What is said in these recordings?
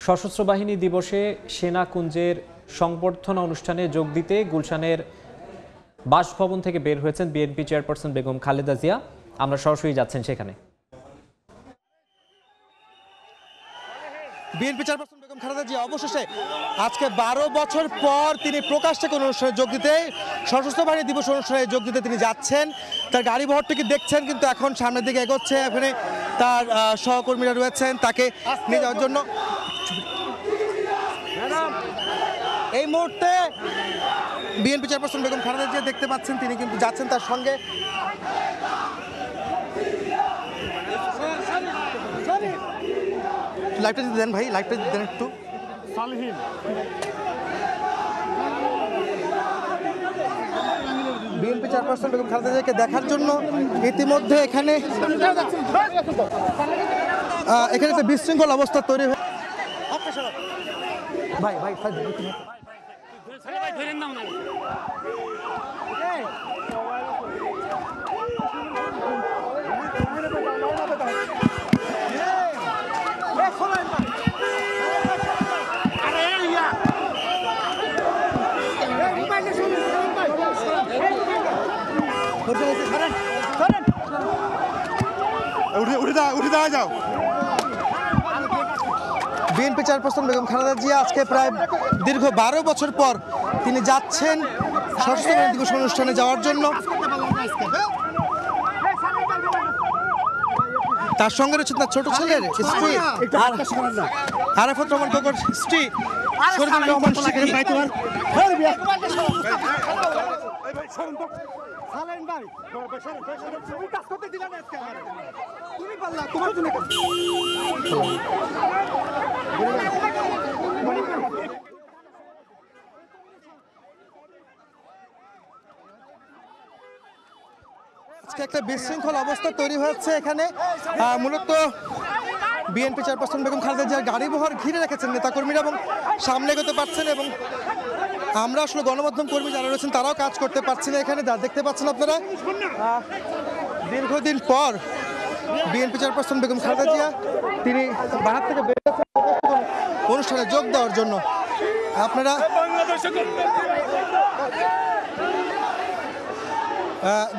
সশস্ত্র বাহিনী দিবসে সেনা কুঞ্জের সংবর্ধনা অনুষ্ঠানে যোগ দিতে গুলশানের বাসভবন থেকে বের হয়েছেন বিএনপি চেয়ারপারসন বেগম খালেদা জিয়া। আমরা সরাসরি যাচ্ছেন সেখানে। বিএনপি চেয়ারপারসন বেগম খালেদা জিয়া অবশেষে আজকে 12 বছর পর তিনি প্রকাশ্যে কোনো অনুষ্ঠানে যোগ দিতে, সশস্ত্র বাহিনী দিবস অনুষ্ঠানে যোগ দিতে তিনি যাচ্ছেন। তার গাড়ি বহরটিকে দেখছেন কিন্তু এখন সামনের দিকে এগোচ্ছে। এখানে তার সহকর্মীরা রয়েছেন তাকে নিয়ে যাওয়ার জন্য। এই মুহূর্তে বিএনপি চেয়ারপারসন বেগম খালেদা জিয়া দেখতে পাচ্ছেন, তিনি কিন্তু যাচ্ছেন তার সঙ্গে। লাইভটা দিতে দেন ভাই, লাইভটা দিতে দেন একটু। বিএনপি চেয়ারপারসন বেগম খালেদা জিয়াকে দেখার জন্য ইতিমধ্যে এখানে একটা বিশৃঙ্খল অবস্থা তৈরি হয়ে ভাই ভাই যাও। বিএনপি চেয়ারপারসন বেগম খালেদা জিয়া আজকে প্রায় দীর্ঘ 12 বছর পর তিনি যাচ্ছেন সশস্ত্র বাহিনী দিবস অনুষ্ঠানে যাওয়ার জন্য। তার সঙ্গে রয়েছে তার ছোট ছেলের স্ত্রী আরাফাত রহমান কোকর, স্ত্রী শরীফুল রহমান শিখের। আজকে একটা বিশৃঙ্খল অবস্থা তৈরি হচ্ছে এখানে। মূলত বিএনপি চেয়ারপারসন বেগম খালেদা জিয়ার গাড়ি বহর ঘিরে রেখেছেন নেতাকর্মীরা এবং সামনে এগোতে পারছেন, এবং আমরা আসলে গণমাধ্যম কর্মী যারা রয়েছেন তারাও কাজ করতে পারছি না এখানে। যা দেখতে পাচ্ছেন আপনারা, দীর্ঘদিন পর বিএনপি চেয়ারপারসন বেগম খালেদা জিয়া তিনি বাহার থেকে বের হয়েছেন অনুষ্ঠানে যোগ দেওয়ার জন্য। আপনারা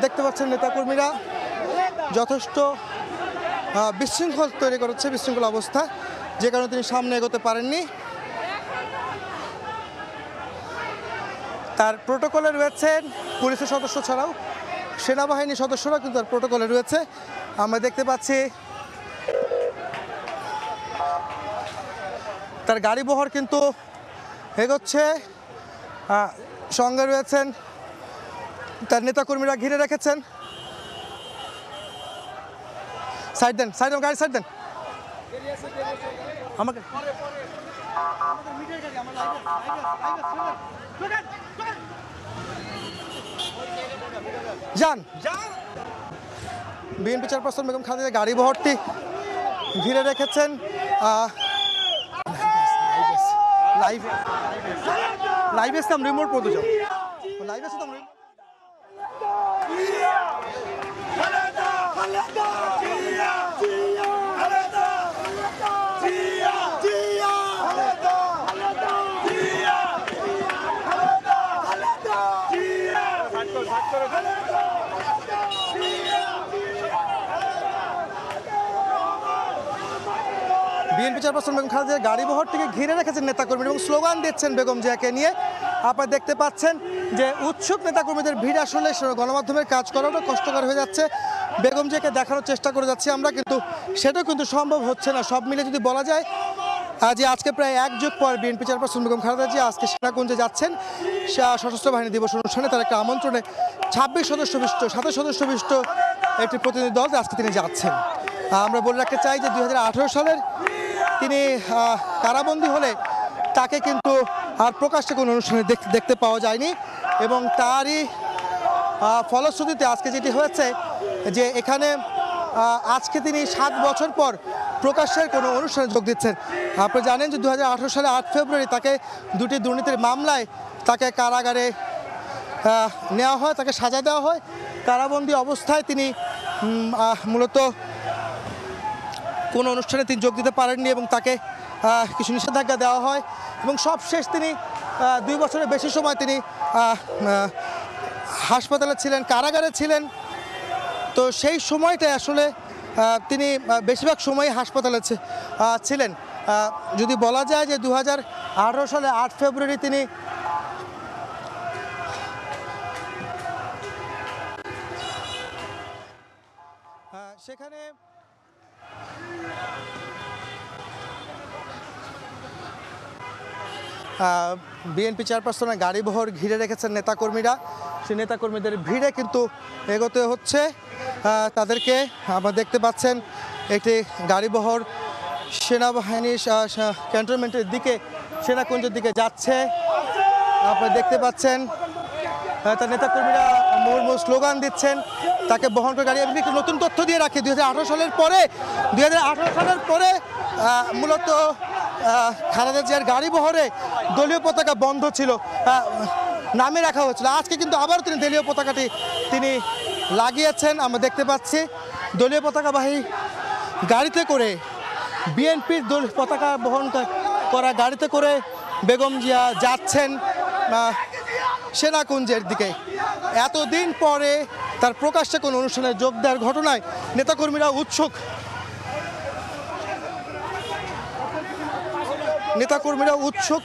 দেখতে পাচ্ছেন নেতাকর্মীরা যথেষ্ট বিশৃঙ্খল তৈরি করেছে, বিশৃঙ্খল অবস্থা, যে কারণে তিনি সামনে এগোতে পারেননি। তার প্রোটোকলে রয়েছেন পুলিশের সদস্য ছাড়াও সেনাবাহিনীর সদস্যরা কিন্তু তার প্রোটোকলে রয়েছে। আমরা দেখতে পাচ্ছি তার গাড়ি বহর কিন্তু এগোচ্ছে, সঙ্গে রয়েছেন তার নেতাকর্মীরা ঘিরে রেখেছেন। সাইড দেন, সাইড দেন, গাড়ি সাইড দেন আমাকে। যান। বিএনপি চেয়ারপারসন বেগম খালেদা গাড়ি বহরটি ঘিরে রেখেছেন। লাইভে আসতাম রিমোট পড়তে যাও, লাইভে আসতাম বিএনপি চেয়ারপারসন বেগম খালেদা জিয়ার গাড়ি বহরটিকে ঘিরে রেখেছেন নেতাকর্মী এবং স্লোগান দিচ্ছেন বেগম জিয়াকে নিয়ে। আপনারা দেখতে পাচ্ছেন যে উৎসুক নেতাকর্মীদের ভিড় আসলে গণমাধ্যমের কাজ করাটা কষ্টকর হয়ে যাচ্ছে। বেগম জিয়াকে দেখানোর চেষ্টা করে যাচ্ছি আমরা, কিন্তু সেটাও কিন্তু সম্ভব হচ্ছে না। সব মিলে যদি বলা যায় যে আজকে প্রায় এক যুগ পর বিএনপি চেয়ারপারসন বেগম খালেদা জিয়া আজকে সেনাকুঞ্জে যাচ্ছেন সশস্ত্র বাহিনী দিবস অনুষ্ঠানে। তার একটা আমন্ত্রণে 26 সদস্য বিশিষ্ট 27 সদস্য বিশিষ্ট একটি প্রতিনিধি দল আজকে তিনি যাচ্ছেন। আমরা বলে রাখতে চাই যে 2018 সালের তিনি কারাবন্দী হলে তাকে কিন্তু আর প্রকাশ্যে কোনো অনুষ্ঠানে দেখতে পাওয়া যায়নি, এবং তারই ফলশ্রুতিতে আজকে যেটি হয়েছে যে এখানে আজকে তিনি 7 বছর পর প্রকাশ্যের কোনো অনুষ্ঠানে যোগ দিচ্ছেন। আপনি জানেন যে 2018 সালে 8 ফেব্রুয়ারি তাকে দুটি দুর্নীতির মামলায় তাকে কারাগারে নেওয়া হয়, তাকে সাজা দেওয়া হয়। কারাবন্দী অবস্থায় তিনি মূলত কোনো অনুষ্ঠানে তিনি যোগ দিতে পারেননি এবং তাকে কিছু নিষেধাজ্ঞা দেওয়া হয় এবং সবশেষ তিনি 2 বছরের বেশি সময় তিনি হাসপাতালে ছিলেন, কারাগারে ছিলেন। তো সেই সময়টায় আসলে তিনি বেশিরভাগ সময় হাসপাতালে ছিলেন। যদি বলা যায় যে 2018 সালে 8 ফেব্রুয়ারি তিনি সেখানে বিএনপি চেয়ারপারসনের গাড়িবহর ঘিরে রেখেছেন নেতাকর্মীরা। সেই নেতাকর্মীদের ভিড়ে কিন্তু এগোতে হচ্ছে তাদেরকে। আপনারা দেখতে পাচ্ছেন একটি গাড়িবহর সেনাবাহিনীর ক্যান্টনমেন্টের দিকে, সেনাকুঞ্জের দিকে যাচ্ছে। আপনারা দেখতে পাচ্ছেন তার নেতাকর্মীরা মুহুর্মুহু স্লোগান দিচ্ছেন, তাকে বহন করে গাড়ি। আমি একটু নতুন তথ্য দিয়ে রাখি, 2018 সালের পরে মূলত খালেদা জিয়ার গাড়িবহরে দলীয় পতাকা বন্ধ ছিল, নামে রাখা হয়েছিল। আজকে কিন্তু আবারও তিনি দলীয় পতাকাটি তিনি লাগিয়েছেন। আমরা দেখতে পাচ্ছি দলীয় পতাকাবাহী গাড়িতে করে, বিএনপির পতাকা বহন করা গাড়িতে করে বেগম জিয়া যাচ্ছেন সেনাকুঞ্জের দিকে। এতদিন পরে তার প্রকাশ্যে কোনো অনুষ্ঠানে যোগ দেওয়ার ঘটনায় নেতাকর্মীরা উৎসুক।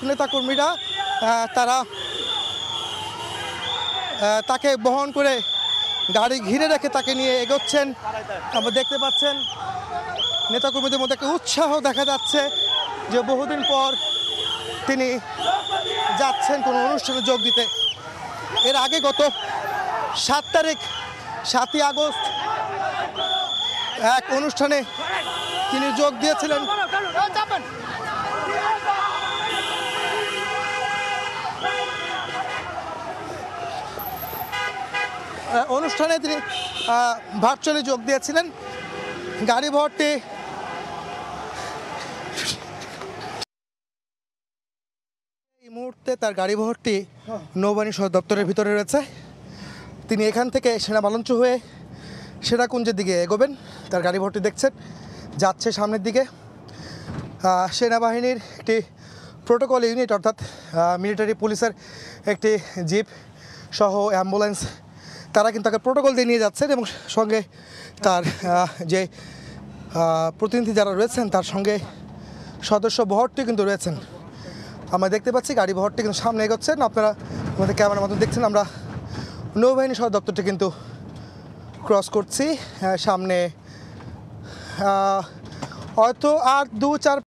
নেতাকর্মীরা তারা তাকে বহন করে গাড়ি ঘিরে রেখে তাকে নিয়ে এগোচ্ছেন। আমরা দেখতে পাচ্ছেন নেতাকর্মীদের মধ্যে একটা উৎসাহ দেখা যাচ্ছে যে বহুদিন পর তিনি যাচ্ছেন কোনো অনুষ্ঠানে যোগ দিতে। এর আগে গত 7ই আগস্ট এক অনুষ্ঠানে তিনি যোগ দিয়েছিলেন। অনুষ্ঠানে তিনি ভার্চুয়ালি যোগ দিয়েছিলেন। গাড়িবহরটি এই মুহূর্তে তার গাড়িবহরটি নৌবাহিনী সদর দপ্তরের ভিতরে রয়েছে। তিনি এখান থেকে সেনাবালঞ্চ হয়ে সেনাকুঞ্জের দিকে এগোবেন। তার গাড়িবহরটি দেখছেন যাচ্ছে সামনের দিকে। সেনাবাহিনীর একটি প্রোটোকল ইউনিট, অর্থাৎ মিলিটারি পুলিশের একটি জিপ সহ অ্যাম্বুলেন্স, তারা কিন্তু তাকে প্রোটোকল দিয়ে নিয়ে যাচ্ছেন এবং সঙ্গে তার যে প্রতিনিধি যারা রয়েছেন তার সঙ্গে সদস্য বহরটি কিন্তু রয়েছেন। আমরা দেখতে পাচ্ছি গাড়ি বহরটি কিন্তু সামনে এগোচ্ছেন। আপনারা আমাদের ক্যামেরার মাধ্যমে দেখছেন আমরা নৌবাহিনী সদর দপ্তরটি কিন্তু ক্রস করছি। সামনে হয়তো আর 2-4